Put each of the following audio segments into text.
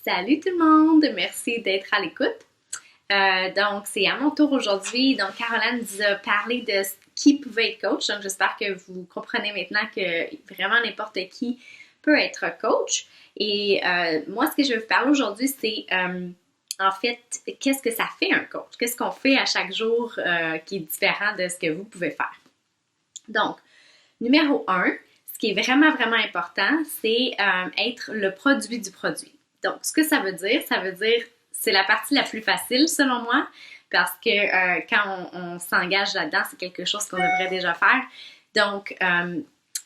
Salut tout le monde, merci d'être à l'écoute. Donc, c'est à mon tour aujourd'hui. Donc, Caroline nous a parlé de qui pouvait être coach. Donc, j'espère que vous comprenez maintenant que vraiment n'importe qui peut être coach. Et moi, ce que je vais vous parler aujourd'hui, c'est en fait, qu'est-ce que ça fait un coach? Qu'est-ce qu'on fait à chaque jour qui est différent de ce que vous pouvez faire? Donc, numéro 1, ce qui est vraiment, vraiment important, c'est être le produit du produit. Donc, ce que ça veut dire, c'est la partie la plus facile selon moi, parce que quand on s'engage là-dedans, c'est quelque chose qu'on devrait déjà faire. Donc,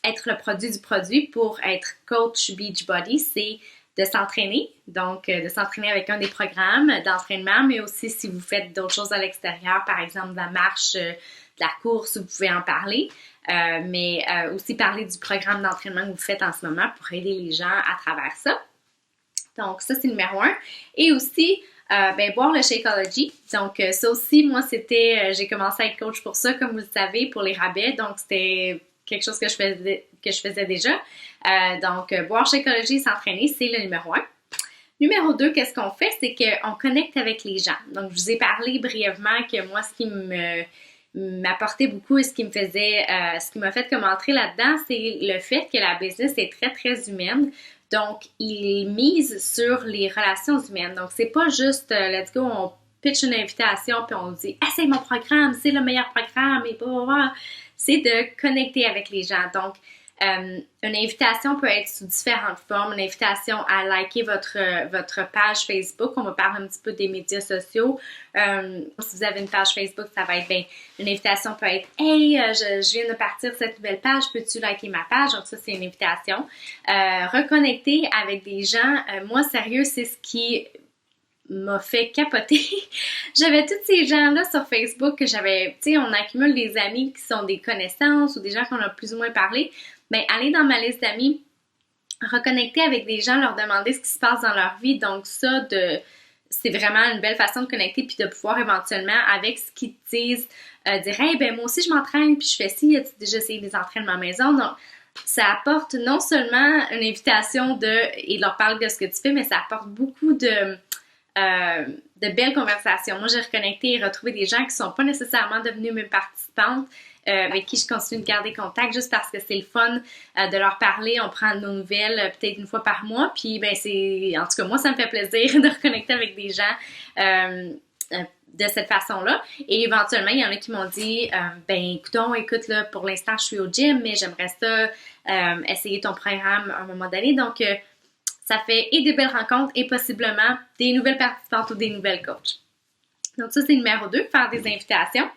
être le produit du produit pour être coach Beachbody, c'est de s'entraîner, donc de s'entraîner avec un des programmes d'entraînement, mais aussi si vous faites d'autres choses à l'extérieur, par exemple de la marche, de la course, vous pouvez en parler, mais aussi parler du programme d'entraînement que vous faites en ce moment pour aider les gens à travers ça. Donc, ça, c'est numéro 1. Et aussi, boire le Shakeology. Donc, ça aussi, moi, j'ai commencé à être coach pour ça, comme vous le savez, pour les rabais. Donc, c'était quelque chose que je faisais déjà. Donc, boire Shakeology et s'entraîner, c'est le numéro 1. Numéro 2, qu'est-ce qu'on fait? C'est qu'on connecte avec les gens. Donc, je vous ai parlé brièvement que moi, ce qui m'apportait beaucoup et ce qui m'a fait comme entrer là-dedans, c'est le fait que la business est très, très humaine. Donc, il mise sur les relations humaines. Donc, c'est pas juste, let's go, on pitch une invitation puis on dit, c'est mon programme, c'est le meilleur programme et blablabla. C'est de connecter avec les gens. Donc, une invitation peut être sous différentes formes. Une invitation à liker votre page Facebook. On va parler un petit peu des médias sociaux. Si vous avez une page Facebook, ça va être une invitation peut être Hey, je viens de partir cette nouvelle page, peux-tu liker ma page? Donc ça, c'est une invitation. Reconnecter avec des gens. Moi, sérieux, c'est ce qui m'a fait capoter. J'avais tous ces gens-là sur Facebook que on accumule des amis qui sont des connaissances ou des gens qu'on a plus ou moins parlé. Aller dans ma liste d'amis, reconnecter avec des gens, leur demander ce qui se passe dans leur vie. Donc c'est vraiment une belle façon de connecter puis de pouvoir éventuellement, avec ce qu'ils te disent, dire « Hey, moi aussi je m'entraîne puis je fais ci, as-tu déjà essayé des entraînements à la maison? » Donc, ça apporte non seulement une invitation et de leur parler de ce que tu fais, mais ça apporte beaucoup de belles conversations. Moi, j'ai reconnecté et retrouvé des gens qui sont pas nécessairement devenus mes participantes, avec qui je continue de garder contact juste parce que c'est le fun de leur parler. On prend nos nouvelles peut-être une fois par mois. Puis, en tout cas, moi, ça me fait plaisir de reconnecter avec des gens de cette façon-là. Et éventuellement, il y en a qui m'ont dit écoute, là, pour l'instant, je suis au gym, mais j'aimerais ça essayer ton programme à un moment donné. Donc, ça fait et des belles rencontres et possiblement des nouvelles participantes ou des nouvelles coachs. Donc ça, c'est numéro 2, faire des invitations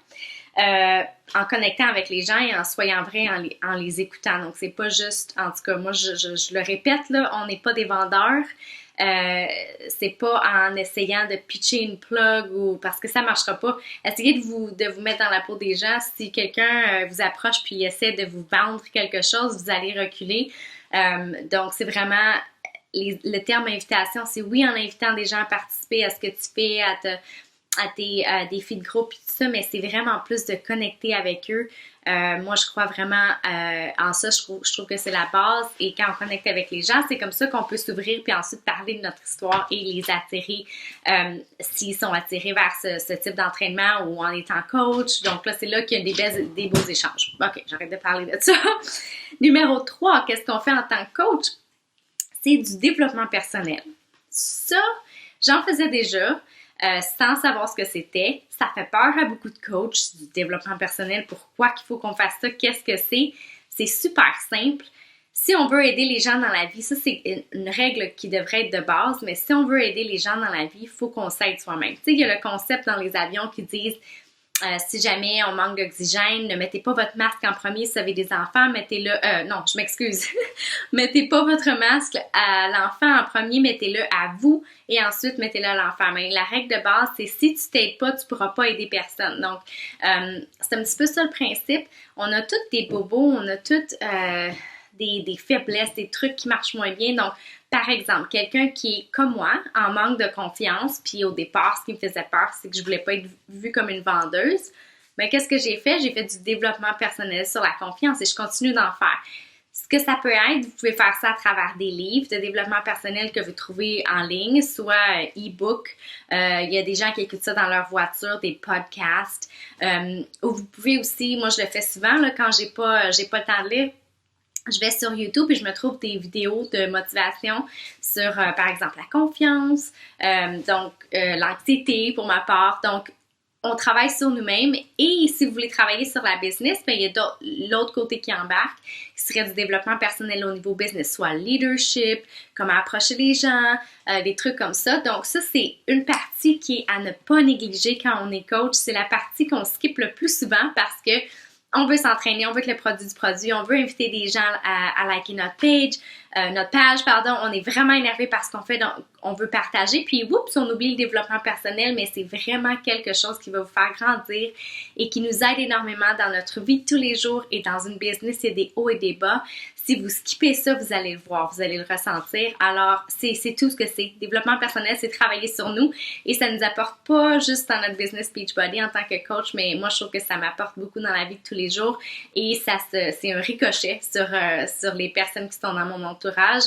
en connectant avec les gens et en soyant vrai en les écoutant. Donc c'est pas juste, en tout cas, moi je le répète, là, on n'est pas des vendeurs. C'est pas en essayant de pitcher une plug ou parce que ça marchera pas. Essayez de vous mettre dans la peau des gens. Si quelqu'un vous approche puis essaie de vous vendre quelque chose, vous allez reculer. Donc c'est vraiment le terme invitation, c'est oui en invitant des gens à participer à ce que tu fais, à tes défis de groupe et tout ça, mais c'est vraiment plus de connecter avec eux. Moi, je crois vraiment en ça. Je trouve que c'est la base. Et quand on connecte avec les gens, c'est comme ça qu'on peut s'ouvrir puis ensuite parler de notre histoire et les attirer s'ils sont attirés vers ce type d'entraînement ou en étant coach. Donc là, c'est là qu'il y a des beaux échanges. OK, j'arrête de parler de ça. Numéro 3, qu'est-ce qu'on fait en tant que coach? C'est du développement personnel. Ça, j'en faisais déjà sans savoir ce que c'était. Ça fait peur à beaucoup de coachs du développement personnel. Pourquoi qu'il faut qu'on fasse ça? Qu'est-ce que c'est? C'est super simple. Si on veut aider les gens dans la vie, ça c'est une règle qui devrait être de base, mais si on veut aider les gens dans la vie, il faut qu'on s'aide soi-même. Tu sais, il y a le concept dans les avions qui disent si jamais on manque d'oxygène, ne mettez pas votre masque en premier si vous avez des enfants, mettez-le... non, je m'excuse. Mettez pas votre masque à l'enfant en premier, mettez-le à vous et ensuite mettez-le à l'enfant. Mais la règle de base, c'est si tu t'aides pas, tu pourras pas aider personne. Donc, c'est un petit peu ça le principe. On a tous des bobos, on a tous des faiblesses, des trucs qui marchent moins bien. Donc, par exemple, quelqu'un qui est comme moi, en manque de confiance, puis au départ, ce qui me faisait peur, c'est que je voulais pas être vue comme une vendeuse. Mais qu'est-ce que j'ai fait? J'ai fait du développement personnel sur la confiance et je continue d'en faire. Ce que ça peut être, vous pouvez faire ça à travers des livres de développement personnel que vous trouvez en ligne, soit e-book. Il y a des gens qui écoutent ça dans leur voiture, des podcasts. Ou vous pouvez aussi, moi je le fais souvent là, quand j'ai pas le temps de lire. Je vais sur YouTube et je me trouve des vidéos de motivation sur, par exemple, la confiance, l'anxiété pour ma part. Donc, on travaille sur nous-mêmes et si vous voulez travailler sur la business, bien, il y a l'autre côté qui embarque, qui serait du développement personnel au niveau business, soit leadership, comment approcher les gens, des trucs comme ça. Donc, ça, c'est une partie qui est à ne pas négliger quand on est coach. C'est la partie qu'on skip le plus souvent parce que on veut s'entraîner, on veut que le produit, on veut inviter des gens à liker notre page, on est vraiment énervé par ce qu'on fait, donc on veut partager, puis oups, on oublie le développement personnel, mais c'est vraiment quelque chose qui va vous faire grandir et qui nous aide énormément dans notre vie de tous les jours et dans une business, il y a des hauts et des bas. Si vous skippez ça, vous allez le voir, vous allez le ressentir. Alors, c'est tout ce que c'est. Développement personnel, c'est travailler sur nous et ça nous apporte pas juste dans notre business Beachbody en tant que coach, mais moi, je trouve que ça m'apporte beaucoup dans la vie de tous les jours et c'est un ricochet sur les personnes qui sont dans mon entourage.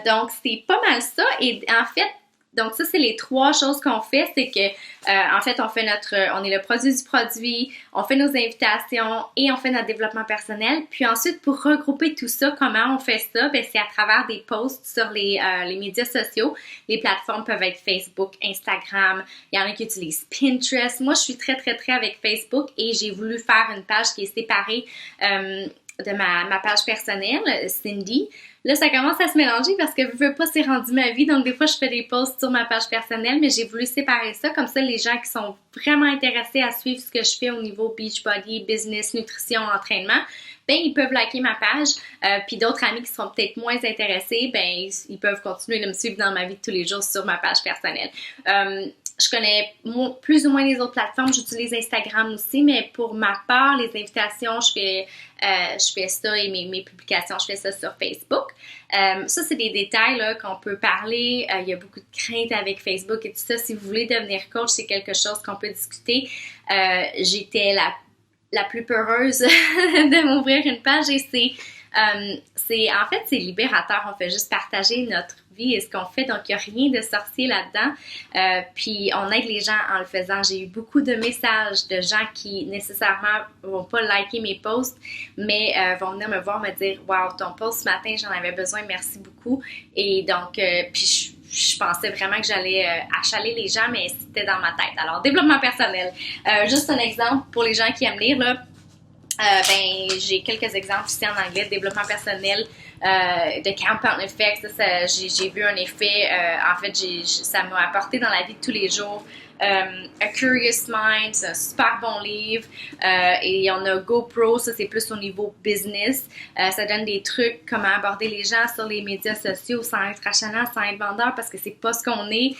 Donc, c'est pas mal ça. Et en fait, donc ça, c'est les 3 choses qu'on fait. C'est que, en fait, on est le produit du produit, on fait nos invitations et on fait notre développement personnel. Puis ensuite, pour regrouper tout ça, comment on fait ça? Ben, c'est à travers des posts sur les médias sociaux. Les plateformes peuvent être Facebook, Instagram. Il y en a qui utilisent Pinterest. Moi, je suis très, très, très avec Facebook et j'ai voulu faire une page qui est séparée de ma page personnelle, Cindy. Là, ça commence à se mélanger parce que je veux pas, c'est rendu ma vie. Donc, des fois, je fais des posts sur ma page personnelle, mais j'ai voulu séparer ça. Comme ça, les gens qui sont vraiment intéressés à suivre ce que je fais au niveau Beachbody, business, nutrition, entraînement, ben ils peuvent liker ma page. Puis d'autres amis qui seront peut-être moins intéressés, ben ils peuvent continuer de me suivre dans ma vie de tous les jours sur ma page personnelle. Je connais plus ou moins les autres plateformes. J'utilise Instagram aussi, mais pour ma part, les invitations, je fais ça et mes publications, je fais ça sur Facebook. Ça, c'est des détails là, qu'on peut parler. Il y a beaucoup de craintes avec Facebook et tout ça. Si vous voulez devenir coach, c'est quelque chose qu'on peut discuter. J'étais la plus peureuse de m'ouvrir une page et en fait, c'est libérateur. On fait juste partager notre vie et ce qu'on fait. Donc, il n'y a rien de sorcier là-dedans. Puis, on aide les gens en le faisant. J'ai eu beaucoup de messages de gens qui, nécessairement, vont pas liker mes posts, mais vont venir me voir, me dire « Wow, ton post ce matin, j'en avais besoin, merci beaucoup. » Et donc, puis je pensais vraiment que j'allais achaler les gens, mais c'était dans ma tête. Alors, développement personnel. Juste un exemple pour les gens qui aiment lire, là. J'ai quelques exemples ici en anglais de développement personnel, de Compound Effect. J'ai vu un effet, en fait, ça m'a apporté dans la vie de tous les jours. A Curious Mind, c'est un super bon livre. Et il y en a GoPro, ça c'est plus au niveau business. Ça donne des trucs, comment aborder les gens sur les médias sociaux sans être achalant, sans être vendeur, parce que c'est pas ce qu'on est.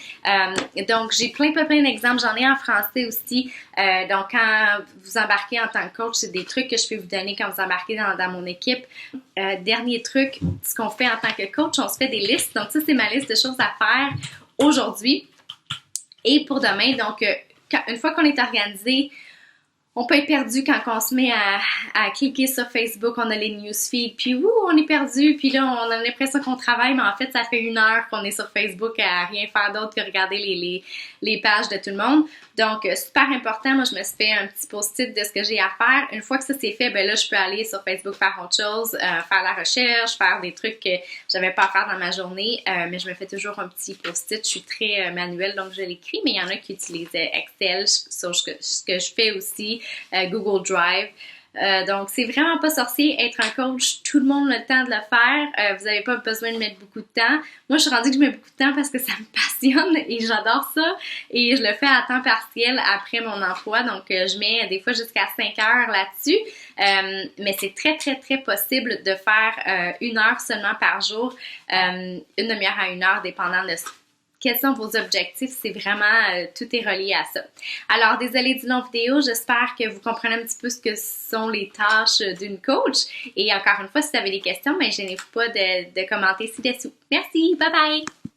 Donc j'ai plein d'exemples, j'en ai en français aussi. Donc quand vous embarquez en tant que coach, c'est des trucs que je peux vous donner quand vous embarquez dans mon équipe. Dernier truc, ce qu'on fait en tant que coach, on se fait des listes. Donc ça c'est ma liste de choses à faire aujourd'hui et pour demain. Donc une fois qu'on est organisé, on peut être perdu quand on se met à cliquer sur Facebook, on a les newsfeeds, puis on est perdu, puis là, on a l'impression qu'on travaille, mais en fait, ça fait 1 heure qu'on est sur Facebook à rien faire d'autre que regarder les pages de tout le monde. Donc, super important, moi, je me suis fait un petit post-it de ce que j'ai à faire. Une fois que ça c'est fait, ben là, je peux aller sur Facebook faire autre chose, faire la recherche, faire des trucs que j'avais pas à faire dans ma journée, mais je me fais toujours un petit post-it. Je suis très manuelle, donc je l'écris, mais il y en a qui utilisent Excel, sur ce que je fais aussi. Google Drive. Donc, c'est vraiment pas sorcier. Être un coach, tout le monde a le temps de le faire. Vous n'avez pas besoin de mettre beaucoup de temps. Moi, je suis rendue que je mets beaucoup de temps parce que ça me passionne et j'adore ça. Et je le fais à temps partiel après mon emploi. Donc, je mets des fois jusqu'à 5 heures là-dessus. Mais c'est très, très, très possible de faire 1 heure seulement par jour. Une demi-heure à 1 heure, dépendant de quels sont vos objectifs? C'est vraiment, tout est relié à ça. Alors, désolée du long vidéo, j'espère que vous comprenez un petit peu ce que sont les tâches d'une coach. Et encore une fois, si vous avez des questions, ben, gênez-vous pas de commenter ci-dessous. Merci, bye bye!